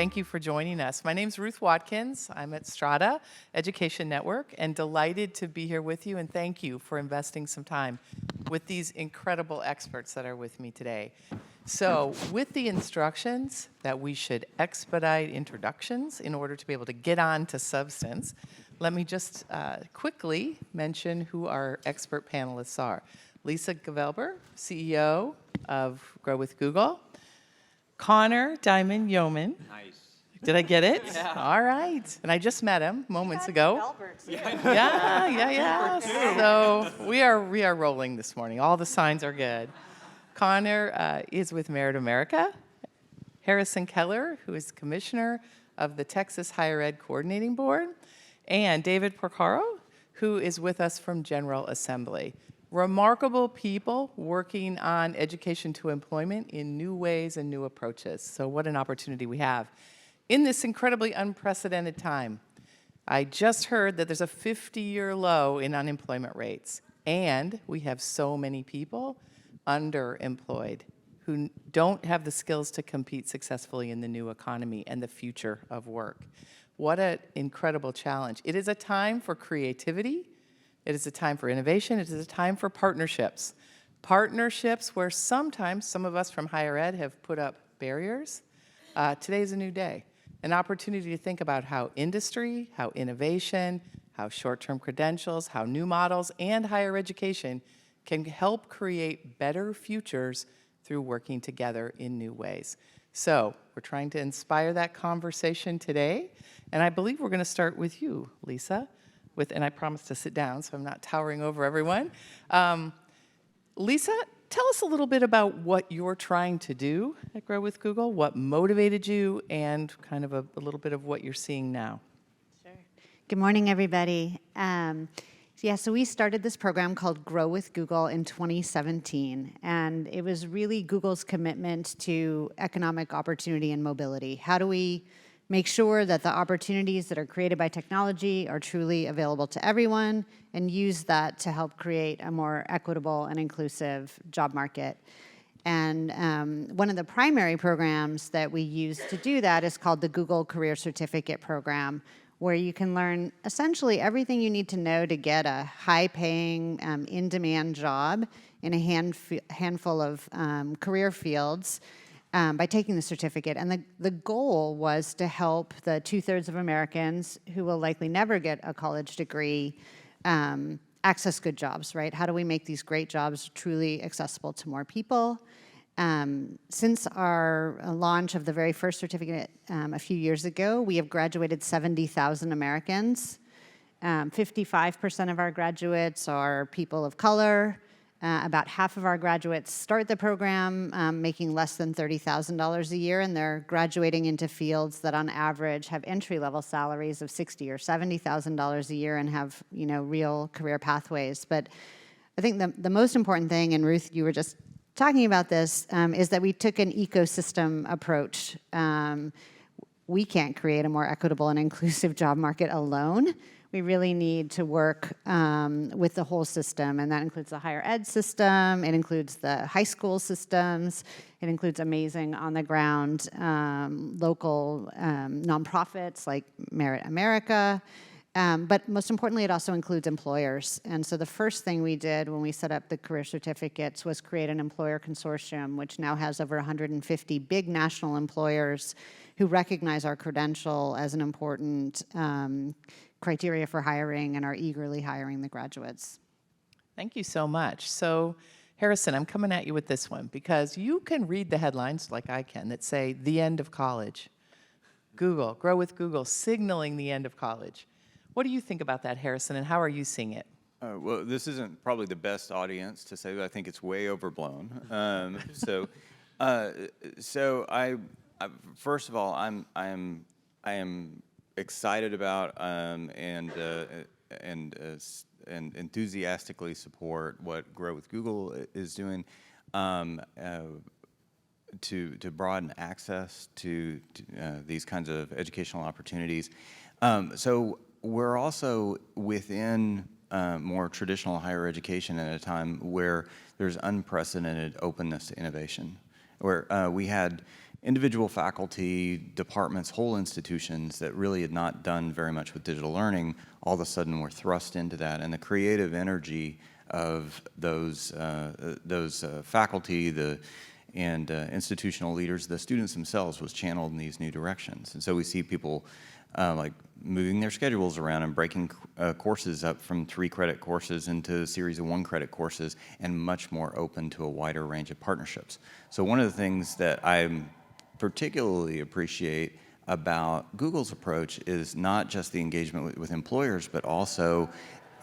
Thank you for joining us. My name's Ruth Watkins. I'm at Strada Education Network and delighted to be here with you, and thank you for investing some time with these incredible experts that are with me today. So with the instructions that we should expedite introductions in order to be able to get on to substance, let me just quickly mention who our expert panelists are. Lisa Gevelber, CEO of Grow with Google. Connor Diemand-Yauman. Nice. Did I get it? Yeah. All right. And I just met him moments ago. Gevelber, Yeah. So we are rolling this morning. All the signs are good. Connor is with Merit America. Harrison Keller, who is commissioner of the Texas Higher Ed Coordinating Board. And David Porcaro, who is with us from General Assembly. Remarkable people working on education to employment in new ways and new approaches. So what an opportunity we have. In this incredibly unprecedented time, I just heard that there's a 50-year low in unemployment rates, and we have so many people underemployed who don't have the skills to compete successfully in the new economy and the future of work. What an incredible challenge. It is a time for creativity. It is a time for innovation. It is a time for partnerships. Partnerships where sometimes some of us from higher ed have put up barriers. Today is a new day. An opportunity to think about how industry, how innovation, how short-term credentials, how new models, and higher education can help create better futures through working together in new ways. So we're trying to inspire that conversation today, and I believe we're going to start with you, Lisa, and I promise to sit down so I'm not towering over everyone. Lisa, tell us a little bit about what you're trying to do at Grow with Google, what motivated you, and kind of a little bit of what you're seeing now. Sure. Good morning, everybody. So we started this program called Grow with Google in 2017, and it was really Google's commitment to economic opportunity and mobility. How do we make sure that the opportunities that are created by technology are truly available to everyone, and use that to help create a more equitable and inclusive job market? And one of the primary programs that we use to do that is called the Google Career Certificate Program, where you can learn essentially everything you need to know to get a high-paying, in-demand job in a handful of career fields by taking the certificate. And the goal was to help the 2/3 of Americans who will likely never get a college degree access good jobs, right? How do we make these great jobs truly accessible to more people? Since our launch of the very first certificate a few years ago, we have graduated 70,000 Americans. 55% of our graduates are people of color. About half of our graduates start the program making less than $30,000 a year, and they're graduating into fields that on average have entry-level salaries of $60,000 or $70,000 a year and have, real career pathways. But I think the most important thing, and Ruth, you were just talking about this, is that we took an ecosystem approach. We can't create a more equitable and inclusive job market alone. We really need to work with the whole system, and that includes the higher ed system, it includes the high school systems, it includes amazing on-the-ground local nonprofits like Merit America, but most importantly, it also includes employers. And so the first thing we did when we set up the career certificates was create an employer consortium, which now has over 150 big national employers who recognize our credential as an important criteria for hiring and are eagerly hiring the graduates. Thank you so much. So, Harrison, I'm coming at you with this one because you can read the headlines like I can that say the end of college. Google, Grow with Google, signaling the end of college. What do you think about that, Harrison, and how are you seeing it? Well, this isn't probably the best audience to say that. I think it's way overblown. So I first of all, I am excited about and enthusiastically support what Grow with Google is doing to broaden access to these kinds of educational opportunities. So we're also within more traditional higher education at a time where there's unprecedented openness to innovation, where we had individual faculty, departments, whole institutions that really had not done very much with digital learning, all of a sudden were thrust into that. And the creative energy of those faculty, and institutional leaders, the students themselves, was channeled in these new directions. And so we see people like moving their schedules around and breaking courses up from 3-credit courses into a series of 1-credit courses, and much more open to a wider range of partnerships. So one of the things that I particularly appreciate about Google's approach is not just the engagement with employers, but also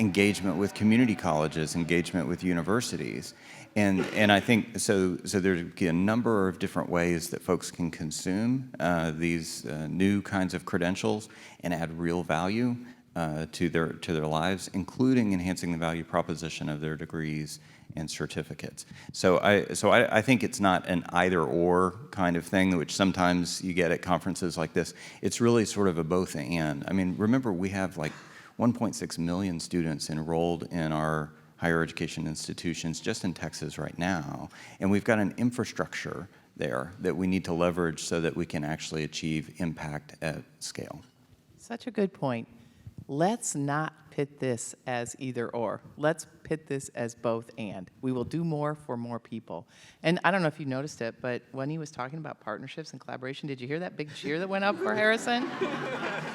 engagement with community colleges, engagement with universities. And I think, so there's a number of different ways that folks can consume these new kinds of credentials and add real value to their lives, including enhancing the value proposition of their degrees and certificates. So I think it's not an either-or kind of thing, which sometimes you get at conferences like this. It's really sort of a both and. I mean, remember, we have like 1.6 million students enrolled in our higher education institutions just in Texas right now, and we've got an infrastructure there that we need to leverage so that we can actually achieve impact at scale. Such a good point. Let's not pit this as either or. Let's pit this as both and. We will do more for more people. And I don't know if you noticed it, but when he was talking about partnerships and collaboration, did you hear that big cheer that went up for Harrison?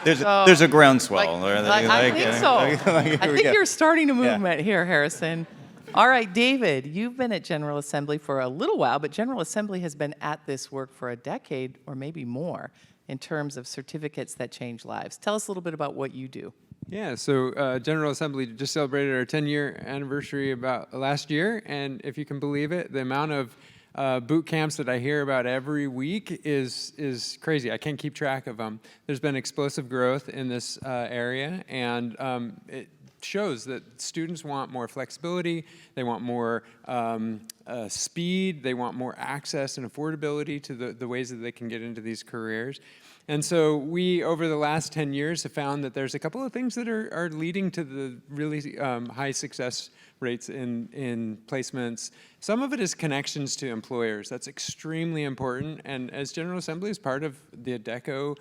There's a groundswell. I think so. I think you're starting a movement here, Harrison. All right, David, you've been at General Assembly for a little while, but General Assembly has been at this work for a decade or maybe more in terms of certificates that change lives. Tell us a little bit about what you do. Yeah, so General Assembly just celebrated our 10-year anniversary about last year, and if you can believe it, the amount of boot camps that I hear about every week is crazy. I can't keep track of them. There's been explosive growth in this area, and it shows that students want more flexibility, they want more speed, they want more access and affordability to the ways that they can get into these careers. And so we, over the last 10 years, have found that there's a couple of things that are leading to the really high success rates in placements. Some of it is connections to employers. That's extremely important. And as General Assembly is part of the ADECO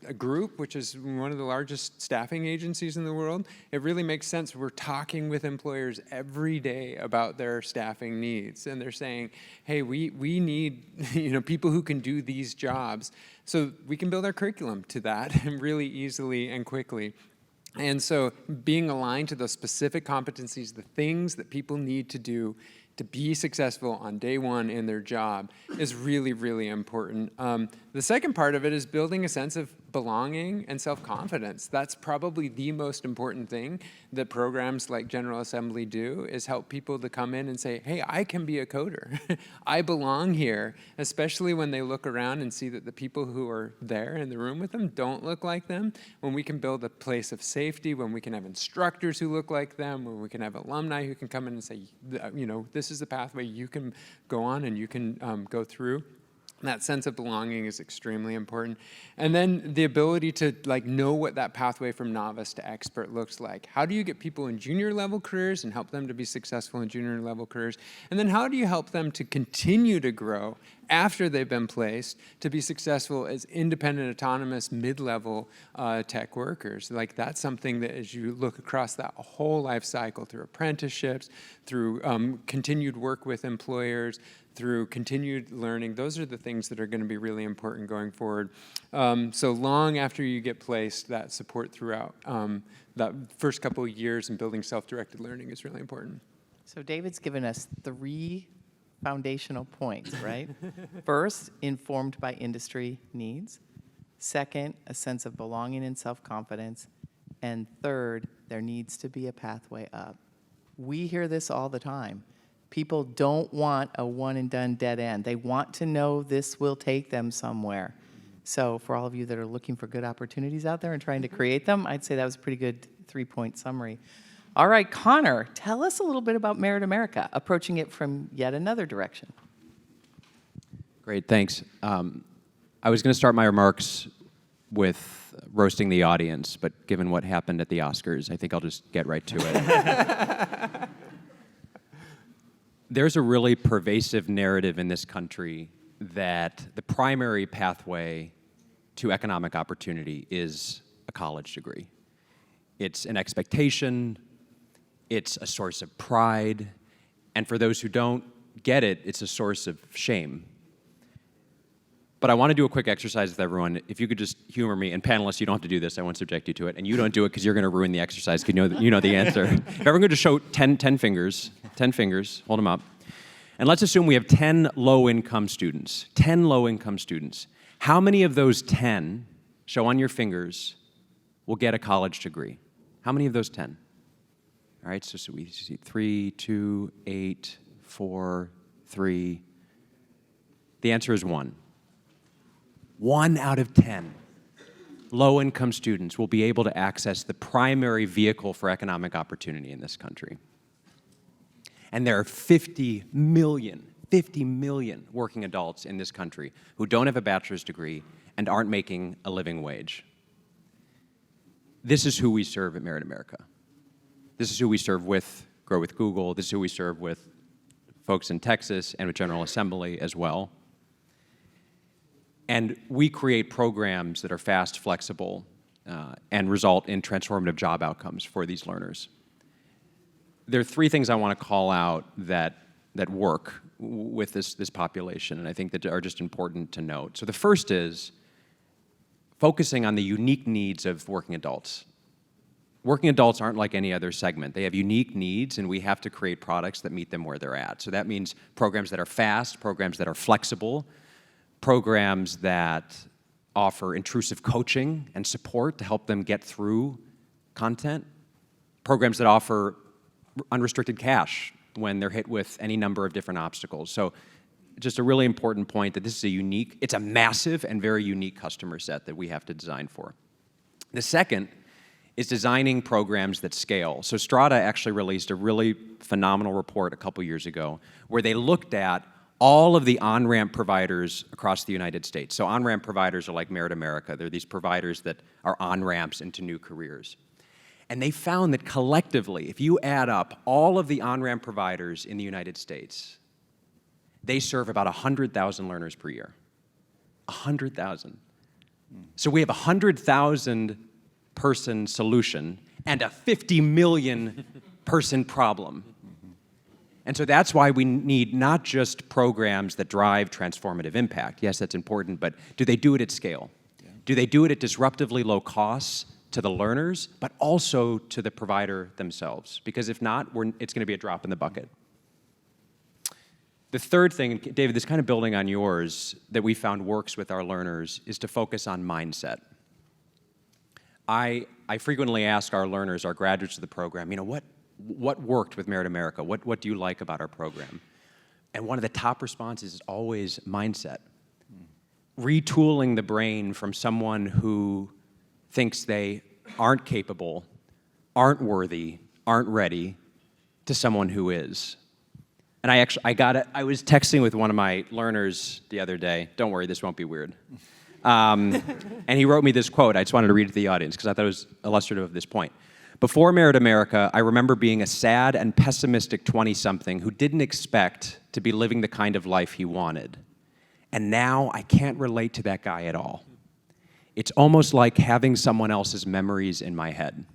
a group, which is one of the largest staffing agencies in the world, it really makes sense. We're talking with employers every day about their staffing needs, and they're saying, hey, we need people who can do these jobs. So we can build our curriculum to that really easily and quickly. And so being aligned to those specific competencies, the things that people need to do to be successful on day one in their job is really, really important. The second part of it is building a sense of belonging and self-confidence. That's probably the most important thing that programs like General Assembly do, is help people to come in and say, hey, I can be a coder. I belong here, especially when they look around and see that the people who are there in the room with them don't look like them. When we can build a place of safety, when we can have instructors who look like them, when we can have alumni who can come in and say, this is the pathway you can go on and you can go through. That sense of belonging is extremely important. And then the ability to know what that pathway from novice to expert looks like. How do you get people in junior level careers and help them to be successful in junior level careers? And then how do you help them to continue to grow after they've been placed to be successful as independent, autonomous, mid-level tech workers? That's something that, as you look across that whole life cycle, through apprenticeships, through continued work with employers, through continued learning, those are the things that are going to be really important going forward. So long after you get placed, that support throughout that first couple of years in building self-directed learning is really important. So David's given us 3 foundational points, right? First, informed by industry needs. Second, a sense of belonging and self-confidence. And third, there needs to be a pathway up. We hear this all the time. People don't want a one-and-done dead end. They want to know this will take them somewhere. So for all of you that are looking for good opportunities out there and trying to create them, I'd say that was a pretty good 3-point summary. All right, Connor, tell us a little bit about Merit America, approaching it from yet another direction. Great, thanks. I was going to start my remarks with roasting the audience, but given what happened at the Oscars, I think I'll just get right to it. There's a really pervasive narrative in this country that the primary pathway to economic opportunity is a college degree. It's an expectation, it's a source of pride, and for those who don't get it, it's a source of shame. But I want to do a quick exercise with everyone. If you could just humor me, and panelists, you don't have to do this, I won't subject you to it, and you don't do it because you're going to ruin the exercise because you know the answer. If everyone could just show 10 fingers, hold them up. And let's assume we have 10 low-income students, 10 low-income students. How many of those 10, show on your fingers, will get a college degree? How many of those 10? All right, so we see 3, 2, 8, 4, 3. The answer is 1. 1 out of 10 low-income students will be able to access the primary vehicle for economic opportunity in this country. And there are 50 million working adults in this country who don't have a bachelor's degree and aren't making a living wage. This is who we serve at Merit America. This is who we serve with Grow with Google. This is who we serve with folks in Texas and with General Assembly as well. And we create programs that are fast, flexible, and result in transformative job outcomes for these learners. There are 3 things I want to call out that work with this population, and I think that are just important to note. So the first is focusing on the unique needs of working adults. Working adults aren't like any other segment. They have unique needs, and we have to create products that meet them where they're at. So that means programs that are fast, programs that are flexible, programs that offer intrusive coaching and support to help them get through content, programs that offer unrestricted cash when they're hit with any number of different obstacles. So just a really important point that this is it's a massive and very unique customer set that we have to design for. The second is designing programs that scale. So Strada actually released a really phenomenal report a couple years ago where they looked at all of the on-ramp providers across the United States. So on-ramp providers are like Merit America. They're these providers that are on-ramps into new careers. And they found that collectively, if you add up all of the on-ramp providers in the United States, they serve about 100,000 learners per year. 100,000. So we have a 100,000 person solution and a 50 million person problem. And so that's why we need not just programs that drive transformative impact. Yes, that's important, but do they do it at scale? Yeah. Do they do it at disruptively low costs to the learners, but also to the provider themselves? Because if not, it's going to be a drop in the bucket. The third thing, David, this kind of building on yours, that we found works with our learners is to focus on mindset. I frequently ask our learners, our graduates of the program, what worked with Merit America? What do you like about our program? And one of the top responses is always mindset. Retooling the brain from someone who thinks they aren't capable, aren't worthy, aren't ready, to someone who is. And I was texting with one of my learners the other day. Don't worry, this won't be weird. And he wrote me this quote. I just wanted to read it to the audience because I thought it was illustrative of this point. Before Merit America, I remember being a sad and pessimistic 20-something who didn't expect to be living the kind of life he wanted. And now I can't relate to that guy at all. It's almost like having someone else's memories in my head.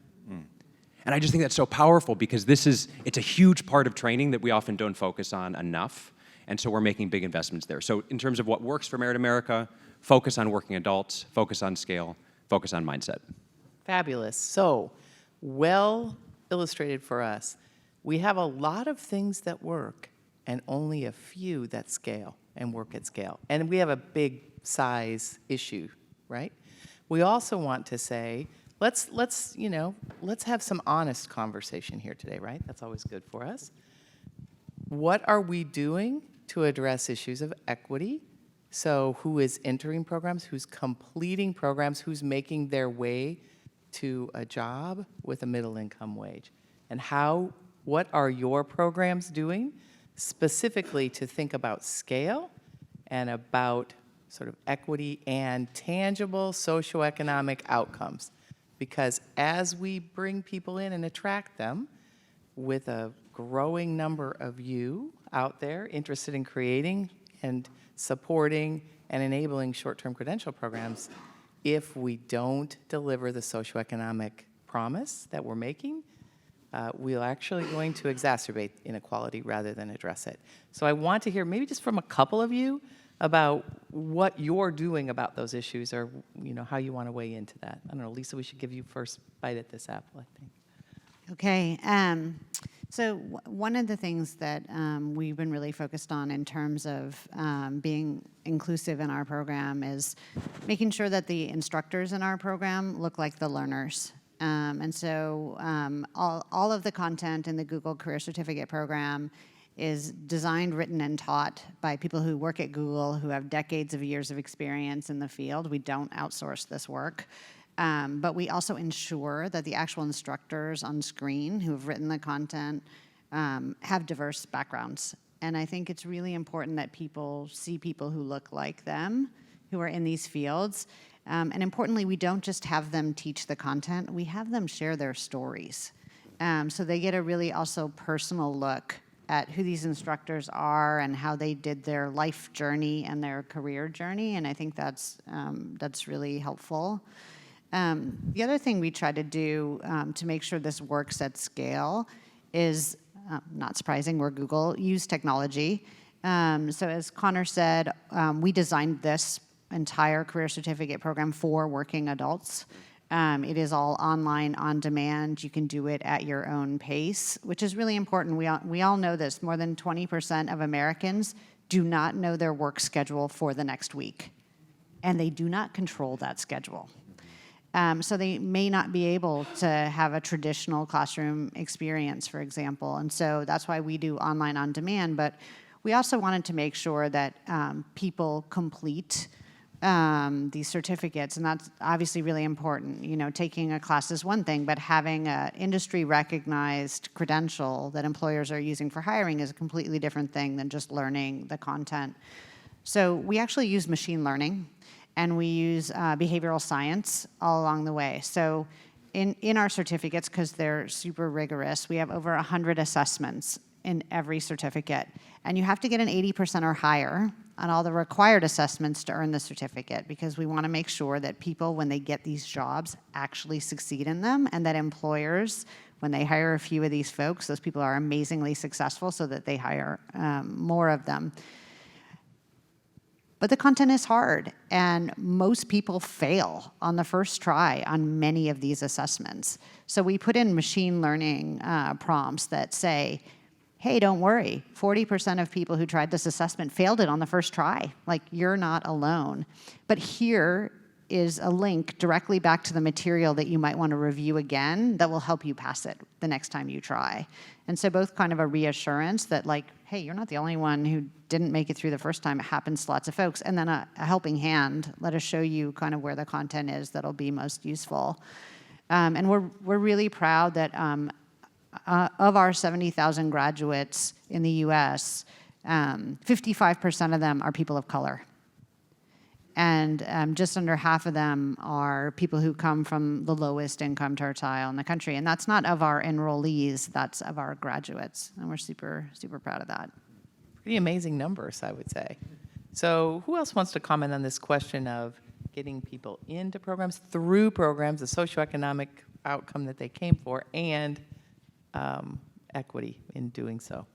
And I just think that's so powerful because it's a huge part of training that we often don't focus on enough. And so we're making big investments there. So in terms of what works for Merit America, focus on working adults, focus on scale, focus on mindset. Fabulous. So, well illustrated for us. We have a lot of things that work and only a few that scale and work at scale. And we have a big size issue, right? We also want to say, let's have some honest conversation here today, right? That's always good for us. What are we doing to address issues of equity? So who is entering programs, who's completing programs, who's making their way to a job with a middle income wage? And what are your programs doing specifically to think about scale and about sort of equity and tangible socioeconomic outcomes? Because as we bring people in and attract them with a growing number of you out there interested in creating and supporting and enabling short-term credential programs, if we don't deliver the socioeconomic promise that we're making, we're actually going to exacerbate inequality rather than address it. So I want to hear maybe just from a couple of you about what you're doing about those issues, or how you want to weigh into that. I don't know, Lisa, we should give you first bite at this apple, I think. Okay. So one of the things that we've been really focused on in terms of being inclusive in our program is making sure that the instructors in our program look like the learners. And so all of the content in the Google Career Certificate program is designed, written, and taught by people who work at Google, who have decades of years of experience in the field. We don't outsource this work. But we also ensure that the actual instructors on screen who have written the content have diverse backgrounds. And I think it's really important that people see people who look like them, who are in these fields. And importantly, we don't just have them teach the content, we have them share their stories. So they get a really also personal look at who these instructors are and how they did their life journey and their career journey. And I think that's really helpful. The other thing we try to do to make sure this works at scale is, not surprising, we're Google, use technology. So as Connor said, we designed this entire career certificate program for working adults. It is all online, on demand. You can do it at your own pace, which is really important. We all know this. More than 20% of Americans do not know their work schedule for the next week, and they do not control that schedule. So they may not be able to have a traditional classroom experience, for example. And so that's why we do online on demand. But we also wanted to make sure that people complete these certificates, and that's obviously really important. Taking a class is one thing, but having an industry-recognized credential that employers are using for hiring is a completely different thing than just learning the content. So we actually use machine learning, and we use behavioral science all along the way. So in our certificates, because they're super rigorous, we have over 100 assessments in every certificate. And you have to get an 80% or higher on all the required assessments to earn the certificate, because we want to make sure that people, when they get these jobs, actually succeed in them, and that employers, when they hire a few of these folks, those people are amazingly successful so that they hire more of them. But the content is hard, and most people fail on the first try on many of these assessments. So we put in machine learning prompts that say, hey, don't worry, 40% of people who tried this assessment failed it on the first try. Like, you're not alone. But here is a link directly back to the material that you might want to review again that will help you pass it the next time you try. And so both kind of a reassurance that, like, hey, you're not the only one who didn't make it through the first time. It happens to lots of folks. And then a helping hand. Let us show you kind of where the content is that'll be most useful. And we're really proud that of our 70,000 graduates in the US, 55% of them are people of color. And just under half of them are people who come from the lowest income tertile in the country. And that's not of our enrollees, that's of our graduates. And we're super, super proud of that. Pretty amazing numbers, I would say. So who else wants to comment on this question of getting people into programs, through programs, the socioeconomic outcome that they came for, and equity in doing so?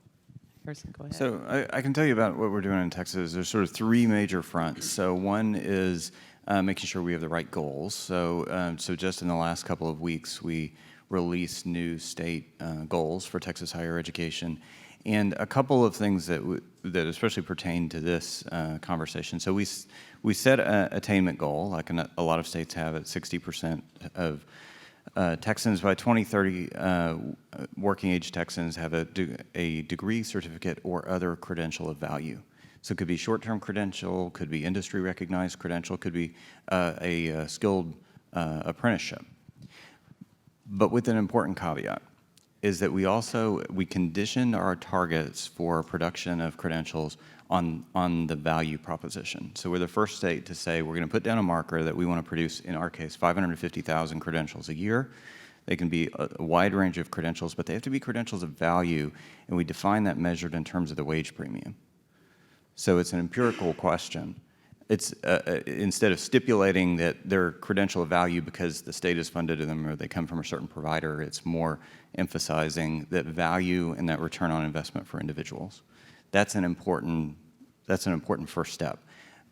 Harrison, go ahead. So I can tell you about what we're doing in Texas. There's sort of three major fronts. So one is making sure we have the right goals. So just in the last couple of weeks, we released new state goals for Texas higher education, and a couple of things that especially pertain to this conversation. So we set an attainment goal, like a lot of states have, at 60% of Texans by 2030, working age Texans have a degree, certificate, or other credential of value. So it could be short-term credential, could be industry-recognized credential, could be a skilled apprenticeship. But with an important caveat, is that we conditioned our targets for production of credentials on the value proposition. So we're the first state to say we're going to put down a marker that we want to produce, in our case, 550,000 credentials a year. They can be a wide range of credentials, but they have to be credentials of value, and we define that measured in terms of the wage premium. So it's an empirical question. It's instead of stipulating that they're credential of value because the state has funded them or they come from a certain provider, it's more emphasizing that value and that return on investment for individuals. That's an important first step.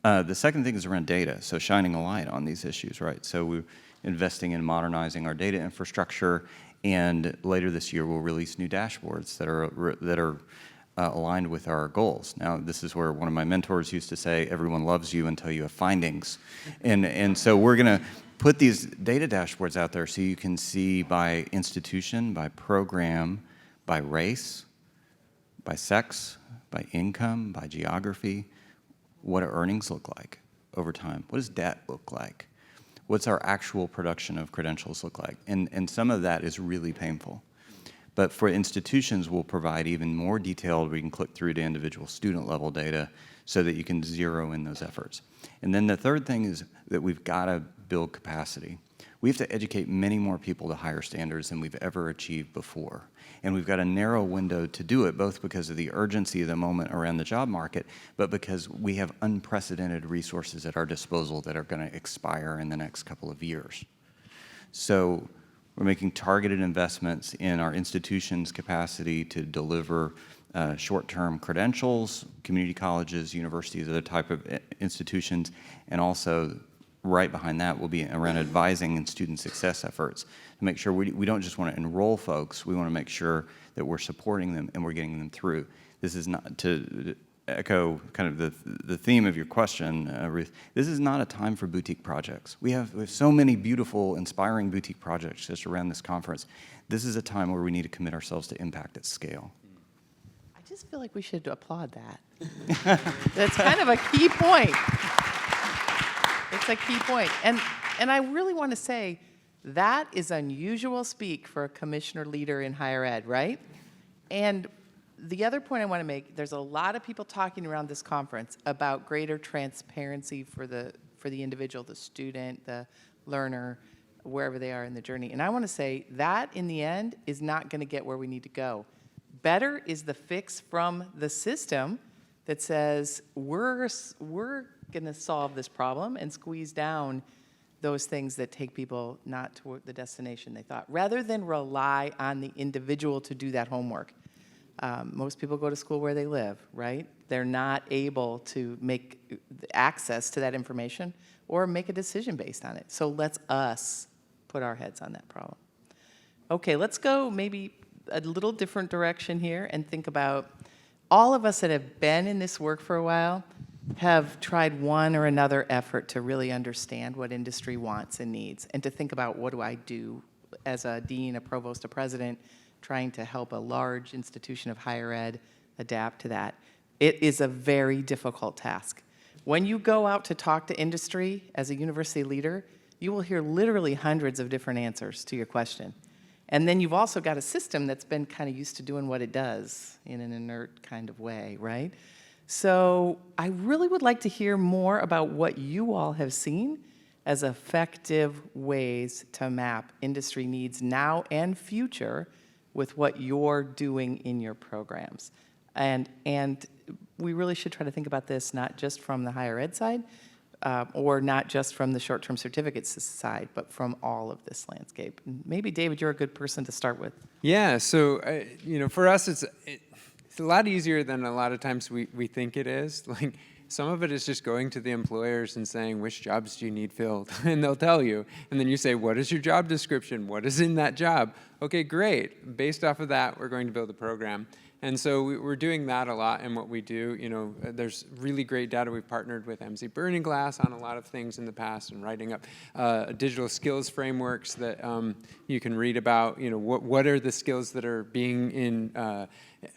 The second thing is around data, so shining a light on these issues, right? So we're investing in modernizing our data infrastructure, and later this year we'll release new dashboards that are aligned with our goals. Now, this is where one of my mentors used to say, everyone loves you until you have findings. And so we're going to put these data dashboards out there so you can see by institution, by program, by race, by sex, by income, by geography, what do earnings look like over time? What does debt look like? What's our actual production of credentials look like? And some of that is really painful. But for institutions, we'll provide even more detailed, we can click through to individual student level data so that you can zero in those efforts. And then the third thing is that we've got to build capacity. We have to educate many more people to higher standards than we've ever achieved before. And we've got a narrow window to do it, both because of the urgency of the moment around the job market, but because we have unprecedented resources at our disposal that are going to expire in the next couple of years. So we're making targeted investments in our institutions' capacity to deliver short-term credentials, community colleges, universities, other type of institutions, and also right behind that will be around advising and student success efforts to make sure we don't just want to enroll folks, we want to make sure that we're supporting them and we're getting them through. This is not, to echo kind of the theme of your question, Ruth, this is not a time for boutique projects. We have so many beautiful, inspiring boutique projects just around this conference. This is a time where we need to commit ourselves to impact at scale. I just feel like we should applaud that. That's kind of a key point. It's a key point. And I really want to say that is unusual speak for a commissioner leader in higher ed, right? And the other point I want to make, there's a lot of people talking around this conference about greater transparency for the individual, the student, the learner, wherever they are in the journey. And I want to say that in the end is not going to get where we need to go. Better is the fix from the system that says we're going to solve this problem and squeeze down those things that take people not to the destination they thought, rather than rely on the individual to do that homework. Most people go to school where they live, right? They're not able to make access to that information or make a decision based on it. So let's us put our heads on that problem. Okay, let's go maybe a little different direction here and think about all of us that have been in this work for a while have tried one or another effort to really understand what industry wants and needs, and to think about what do I do as a dean, a provost, a president, trying to help a large institution of higher ed adapt to that. It is a very difficult task. When you go out to talk to industry as a university leader, you will hear literally hundreds of different answers to your question. And then you've also got a system that's been kind of used to doing what it does in an inert kind of way, right? So I really would like to hear more about what you all have seen as effective ways to map industry needs now and future with what you're doing in your programs. And we really should try to think about this not just from the higher ed side, or not just from the short-term certificates side, but from all of this landscape. And maybe, David, you're a good person to start with. Yeah, so, for us, it's a lot easier than a lot of times we think it is. Like, some of it is just going to the employers and saying, which jobs do you need filled? And they'll tell you. And then you say, what is your job description? What is in that job? Okay, great. Based off of that, we're going to build a program. And so we're doing that a lot in what we do. There's really great data. We've partnered with MC Burning Glass on a lot of things in the past and writing up digital skills frameworks that you can read about. What are the skills that are being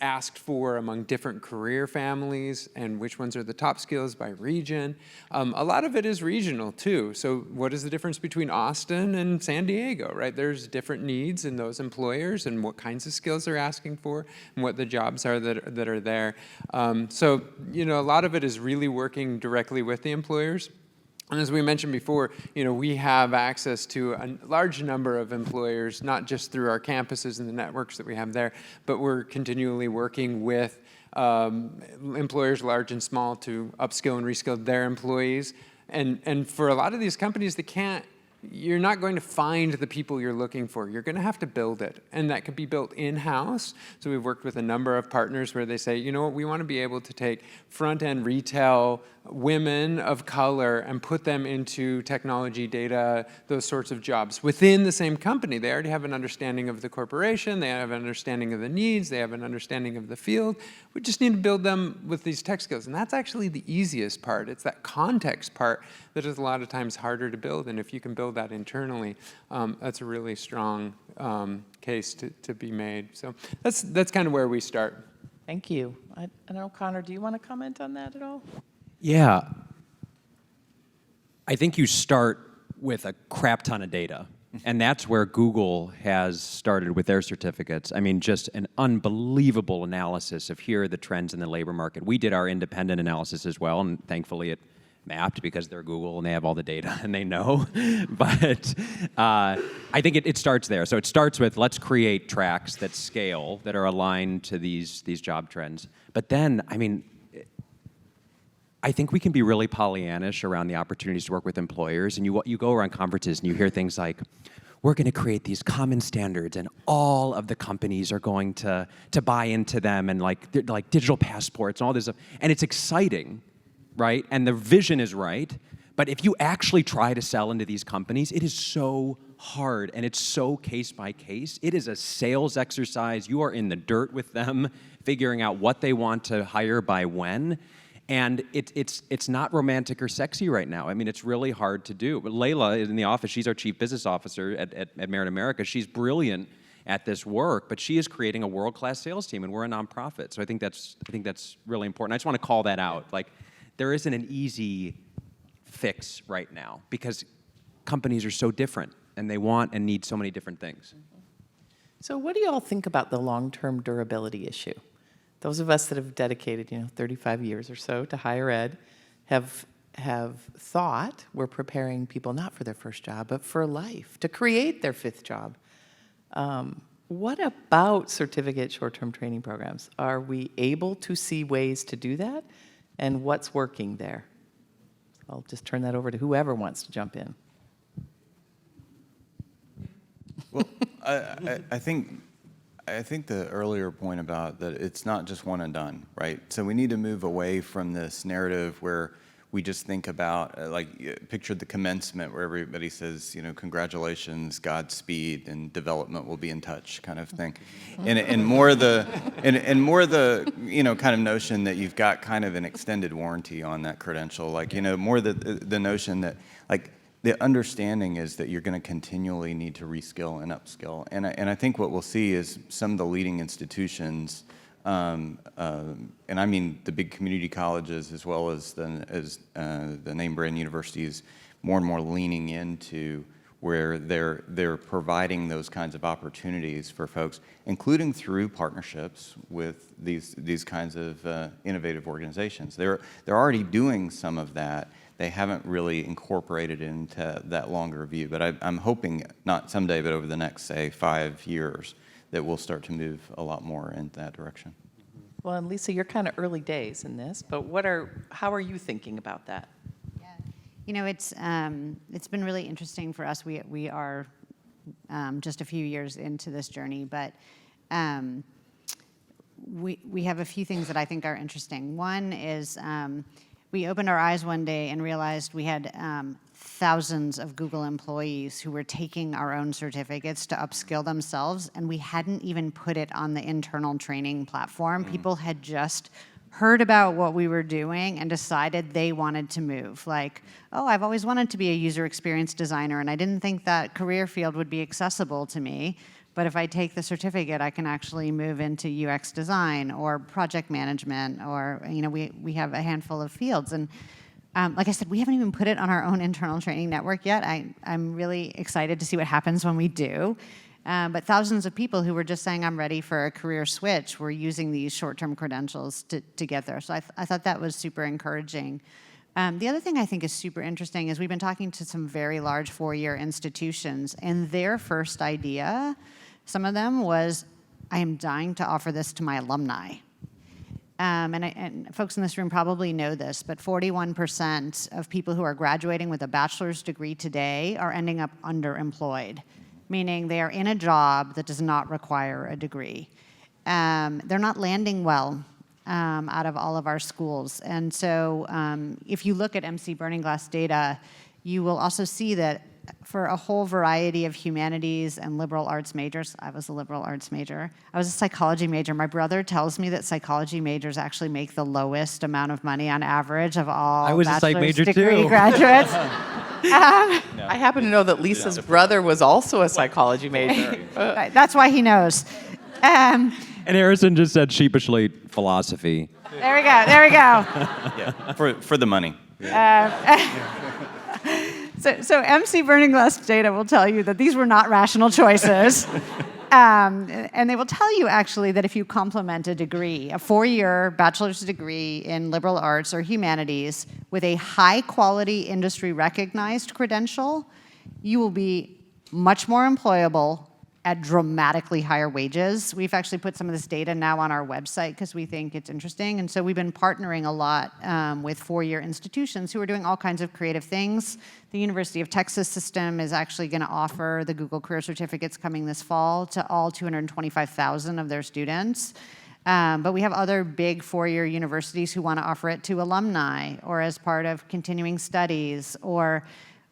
asked for among different career families, and which ones are the top skills by region. A lot of it is regional too. So what is the difference between Austin and San Diego, right? There's different needs in those employers and what kinds of skills they're asking for and what the jobs are that are there. So a lot of it is really working directly with the employers. And as we mentioned before, we have access to a large number of employers, not just through our campuses and the networks that we have there, but we're continually working with employers large and small to upskill and reskill their employees. And for a lot of these companies, you're not going to find the people you're looking for. You're going to have to build it, and that could be built in-house. So we've worked with a number of partners where they say, you know what, we want to be able to take front-end retail women of color and put them into technology, data, those sorts of jobs within the same company. They already have an understanding of the corporation, they have an understanding of the needs, they have an understanding of the field. We just need to build them with these tech skills, and that's actually the easiest part. It's that context part that is a lot of times harder to build, and if you can build that internally, that's a really strong case to be made. So that's kind of where we start. Thank you. I don't know, Connor, do you want to comment on that at all? Yeah. I think you start with a crap ton of data. And that's where Google has started with their certificates. I mean, just an unbelievable analysis of here are the trends in the labor market. We did our independent analysis as well, and thankfully it mapped because they're Google and they have all the data and they know. But I think it starts there. So it starts with let's create tracks that scale, that are aligned to these job trends. But then, I mean, I think we can be really Pollyannish around the opportunities to work with employers, and you go around conferences and you hear things like, we're going to create these common standards and all of the companies are going to buy into them, and like digital passports and all this stuff. And it's exciting, right? And the vision is right. But if you actually try to sell into these companies, it is so hard and it's so case by case. It is a sales exercise. You are in the dirt with them, figuring out what they want to hire by when. And it's not romantic or sexy right now. I mean, it's really hard to do. But Layla is in the office. She's our chief business officer at Merit America. She's brilliant at this work, but she is creating a world-class sales team, and we're a nonprofit. So I think that's really important. I just want to call that out. Like, there isn't an easy fix right now because companies are so different, and they want and need so many different things. So what do you all think about the long-term durability issue? Those of us that have dedicated, 35 years or so to higher ed have thought we're preparing people not for their first job, but for life, to create their fifth job. What about certificate short-term training programs? Are we able to see ways to do that? And what's working there? I'll just turn that over to whoever wants to jump in. Well, I think the earlier point about that it's not just one and done, right? So we need to move away from this narrative where we just think about, picture the commencement where everybody says, congratulations, Godspeed, and development will be in touch, kind of thing, and more the kind of notion that you've got kind of an extended warranty on that credential, more the notion that the understanding is that you're going to continually need to reskill and upskill, and I think what we'll see is some of the leading institutions. And I mean the big community colleges as well as the name brand universities, more and more leaning into where they're providing those kinds of opportunities for folks, including through partnerships with these kinds of innovative organizations. They're already doing some of that. They haven't really incorporated into that longer view, but I'm hoping not someday, but over the next, say, 5 years, that we'll start to move a lot more in that direction. Well, and Lisa, you're kind of early days in this, but how are you thinking about that? Yeah, it's been really interesting for us. We are just a few years into this journey, but we have a few things that I think are interesting. One is we opened our eyes one day and realized we had thousands of Google employees who were taking our own certificates to upskill themselves, and we hadn't even put it on the internal training platform. People had just heard about what we were doing and decided they wanted to move. Like, oh, I've always wanted to be a user experience designer, and I didn't think that career field would be accessible to me. But if I take the certificate, I can actually move into UX design or project management, or we have a handful of fields. And like I said, we haven't even put it on our own internal training network yet. I'm really excited to see what happens when we do. But thousands of people who were just saying, I'm ready for a career switch, were using these short-term credentials to get there. So I thought that was super encouraging. The other thing I think is super interesting is we've been talking to some very large four-year institutions, and their first idea, some of them, was, I am dying to offer this to my alumni. And folks in this room probably know this, but 41% of people who are graduating with a bachelor's degree today are ending up underemployed, meaning they are in a job that does not require a degree. They're not landing well out of all of our schools. And so if you look at MC Burning Glass data, you will also see that for a whole variety of humanities and liberal arts majors. I was a liberal arts major. I was a psychology major. My brother tells me that psychology majors actually make the lowest amount of money on average of all I was a psych bachelor's major degree too. graduates. I happen to know that Lisa's brother was also a psychology major. Right, that's why he knows. And Harrison just said sheepishly, philosophy. There we go. There we go. Yeah, for the money. So MC Burning Glass data will tell you that these were not rational choices. And they will tell you, actually, that if you complement a degree, a 4-year bachelor's degree in liberal arts or humanities with a high-quality industry-recognized credential, you will be much more employable at dramatically higher wages. We've actually put some of this data now on our website because we think it's interesting. And so we've been partnering a lot with 4-year institutions who are doing all kinds of creative things. The University of Texas system is actually going to offer the Google Career Certificates coming this fall to all 225,000 of their students. But we have other big 4-year universities who want to offer it to alumni or as part of continuing studies, or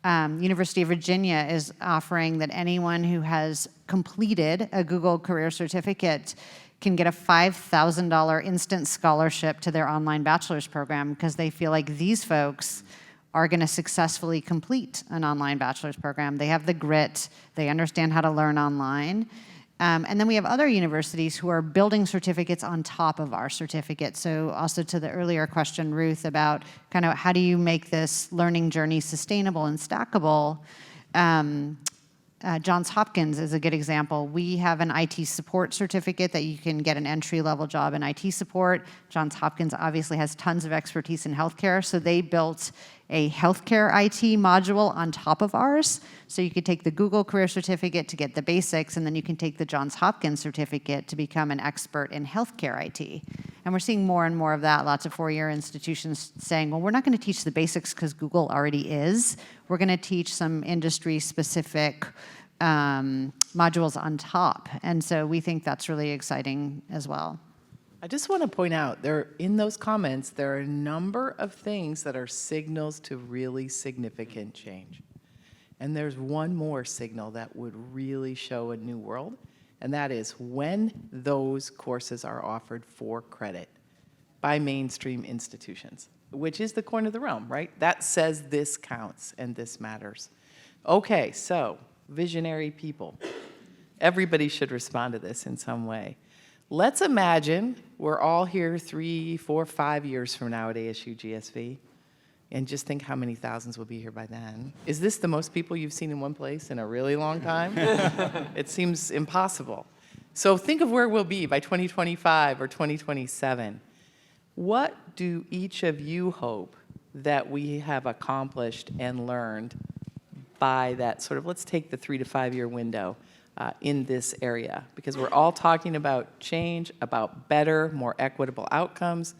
University of Virginia is offering that anyone who has completed a Google Career Certificate can get a $5,000 instant scholarship to their online bachelor's program because they feel like these folks are going to successfully complete an online bachelor's program. They have the grit, they understand how to learn online. And then we have other universities who are building certificates on top of our certificate. So also to the earlier question, Ruth, about kind of how do you make this learning journey sustainable and stackable? Johns Hopkins is a good example. We have an IT support certificate that you can get an entry-level job in IT support. Johns Hopkins obviously has tons of expertise in healthcare, so they built a healthcare IT module on top of ours. So you could take the Google Career Certificate to get the basics, and then you can take the Johns Hopkins certificate to become an expert in healthcare IT. And we're seeing more and more of that, lots of 4-year institutions saying, well, we're not going to teach the basics because Google already is. We're going to teach some industry-specific modules on top. And so we think that's really exciting as well. I just want to point out, in those comments, there are a number of things that are signals to really significant change. And there's one more signal that would really show a new world, and that is when those courses are offered for credit by mainstream institutions, which is the coin of the realm, right? That says this counts and this matters. Okay, so visionary people. Everybody should respond to this in some way. Let's imagine we're all here 3, 4, 5 years from now at ASU+GSV, and just think how many thousands will be here by then. Is this the most people you've seen in one place in a really long time? It seems impossible. So think of where we'll be by 2025 or 2027. What do each of you hope that we have accomplished and learned by that sort of, let's take the 3 to 5 year window in this area? Because we're all talking about change, about better, more equitable outcomes,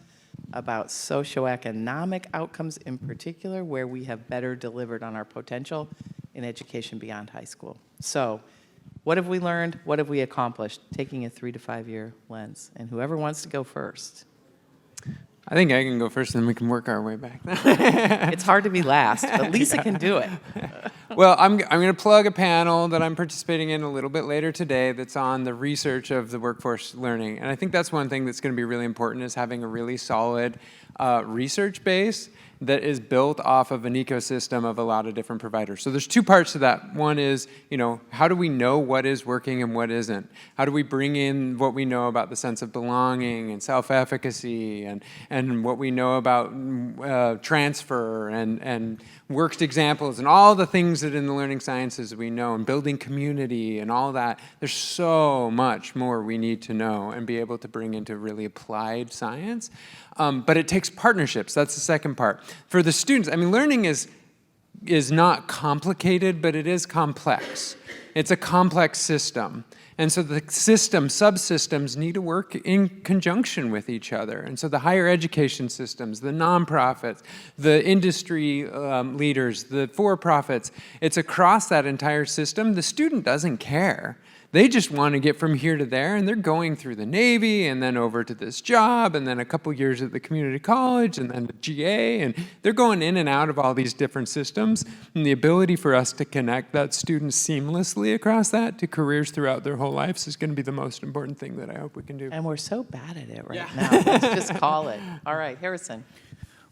about socioeconomic outcomes in particular, where we have better delivered on our potential in education beyond high school. So what have we learned? What have we accomplished? Taking a 3 to 5 year lens. And whoever wants to go first. I think I can go first, and then we can work our way back. It's hard to be last, but Lisa can do it. Well, I'm going to plug a panel that I'm participating in a little bit later today that's on the research of the workforce learning. And I think that's one thing that's going to be really important, is having a really solid research base that is built off of an ecosystem of a lot of different providers. So there's 2 parts to that. One is, how do we know what is working and what isn't? How do we bring in what we know about the sense of belonging and self-efficacy and what we know about transfer and worked examples and all the things that in the learning sciences we know, and building community and all that. There's so much more we need to know and be able to bring into really applied science. But it takes partnerships. That's the second part. For the students, learning is is not complicated, but it is complex. It's a complex system. And so the subsystems need to work in conjunction with each other. And so the higher education systems, the nonprofits, the industry leaders, the for-profits, it's across that entire system. The student doesn't care. They just want to get from here to there, and they're going through the Navy and then over to this job and then a couple years at the community college and then the GA, and they're going in and out of all these different systems. And the ability for us to connect that student seamlessly across that to careers throughout their whole lives is going to be the most important thing that I hope we can do. And we're so bad at it right now. Let's just call it. All right, Harrison.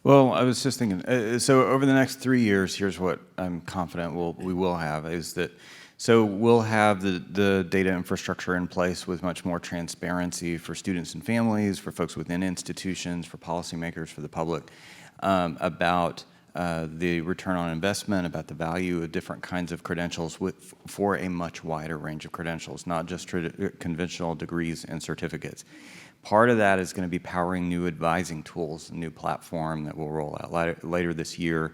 Well, I was just thinking, so over the next 3 years, here's what I'm confident we will have, is that so we'll have the data infrastructure in place with much more transparency for students and families, for folks within institutions, for policymakers, for the public, about the return on investment, about the value of different kinds of credentials for a much wider range of credentials, not just conventional degrees and certificates. Part of that is going to be powering new advising tools, a new platform that will roll out later this year,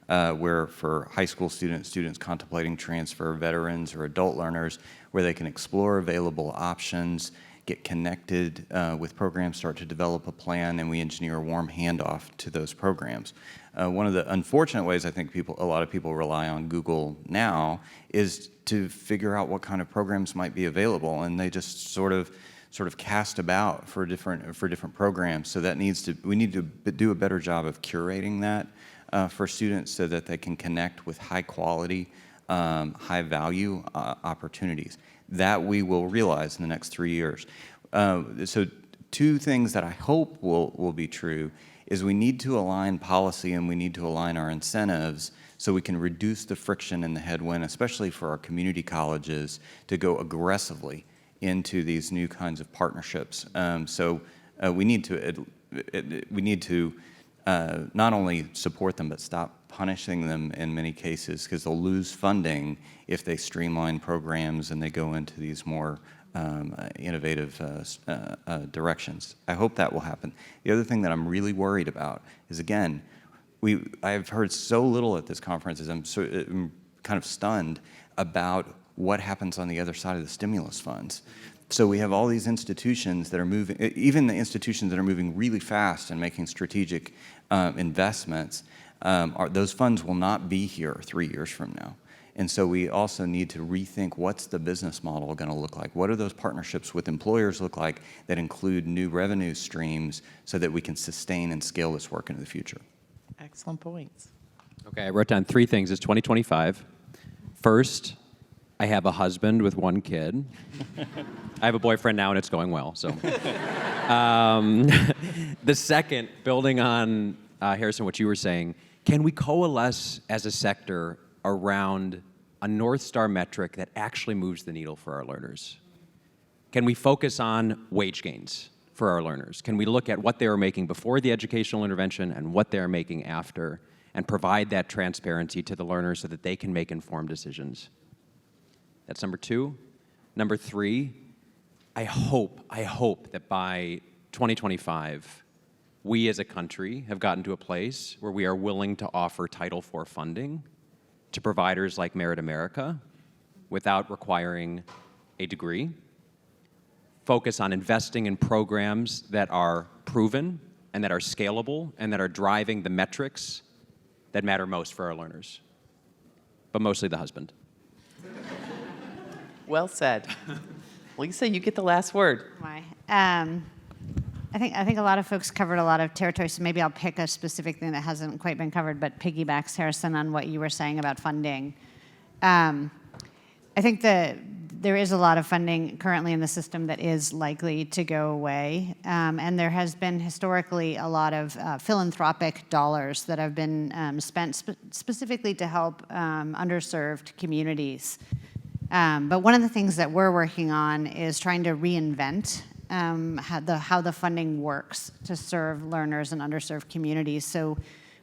where for high school students contemplating transfer, veterans or adult learners, where they can explore available options, get connected with programs, start to develop a plan, and we engineer a warm handoff to those programs. One of the unfortunate ways I think a lot of people rely on Google now is to figure out what kind of programs might be available, and they just sort of cast about for different programs. So we need to do a better job of curating that for students so that they can connect with high quality, high value opportunities. That we will realize in the next 3 years. So two things that I hope will be true is we need to align policy and we need to align our incentives so we can reduce the friction and the headwind, especially for our community colleges, to go aggressively into these new kinds of partnerships. We need to not only support them, but stop punishing them in many cases, because they'll lose funding if they streamline programs and they go into these more innovative directions. I hope that will happen. The other thing that I'm really worried about is, again, I've heard so little at this conference, I'm kind of stunned about what happens on the other side of the stimulus funds. So we have all these institutions that are moving, even the institutions that are moving really fast and making strategic investments, those funds will not be here 3 years from now. And so we also need to rethink, what's the business model going to look like? What do those partnerships with employers look like that include new revenue streams so that we can sustain and scale this work into the future? Excellent points. Okay, I wrote down 3 things. It's 2025. First, I have a husband with 1 kid. I have a boyfriend now, and it's going well. So, the second, building on Harrison, what you were saying, can we coalesce as a sector around a North Star metric that actually moves the needle for our learners? Can we focus on wage gains for our learners? Can we look at what they were making before the educational intervention and what they're making after, and provide that transparency to the learners so that they can make informed decisions? That's number 2. Number 3, I hope that by 2025, we as a country have gotten to a place where we are willing to offer Title IV funding to providers like Merit America without requiring a degree. Focus on investing in programs that are proven and that are scalable and that are driving the metrics that matter most for our learners, but mostly the husband. Well said. Lisa, you get the last word. Why? I think a lot of folks covered a lot of territory, so maybe I'll pick a specific thing that hasn't quite been covered, but piggybacks, Harrison, on what you were saying about funding. I think that there is a lot of funding currently in the system that is likely to go away, and there has been historically a lot of philanthropic dollars that have been spent specifically to help underserved communities. But one of the things that we're working on is trying to reinvent how the funding works to serve learners in underserved communities. So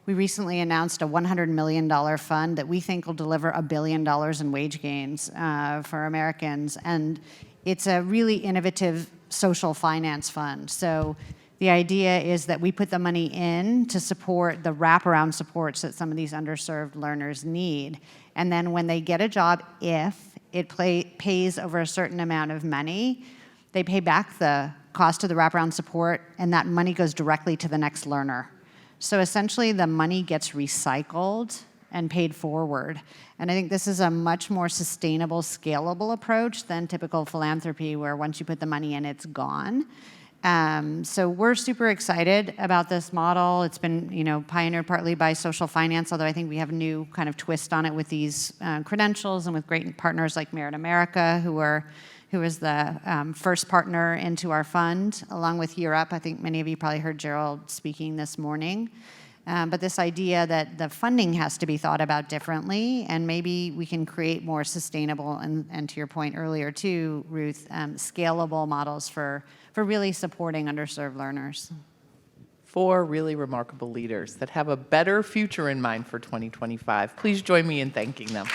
we recently announced a $100 million fund that we think will deliver $1 billion in wage gains for Americans. And it's a really innovative social finance fund. So The idea is that we put the money in to support the wraparound supports that some of these underserved learners need. And then when they get a job, if it pays over a certain amount of money, they pay back the cost of the wraparound support, and that money goes directly to the next learner. So essentially, the money gets recycled and paid forward. And I think this is a much more sustainable, scalable approach than typical philanthropy, where once you put the money in, it's gone. So we're super excited about this model. It's been, pioneered partly by social finance, although I think we have a new kind of twist on it with these credentials and with great partners like Merit America, who is the first partner into our fund, along with Europe. I think many of you probably heard Gerald speaking this morning. But this idea that the funding has to be thought about differently, and maybe we can create more sustainable, and to your point earlier too, Ruth, scalable models for really supporting underserved learners. 4 really remarkable leaders that have a better future in mind for 2025. Please join me in thanking them.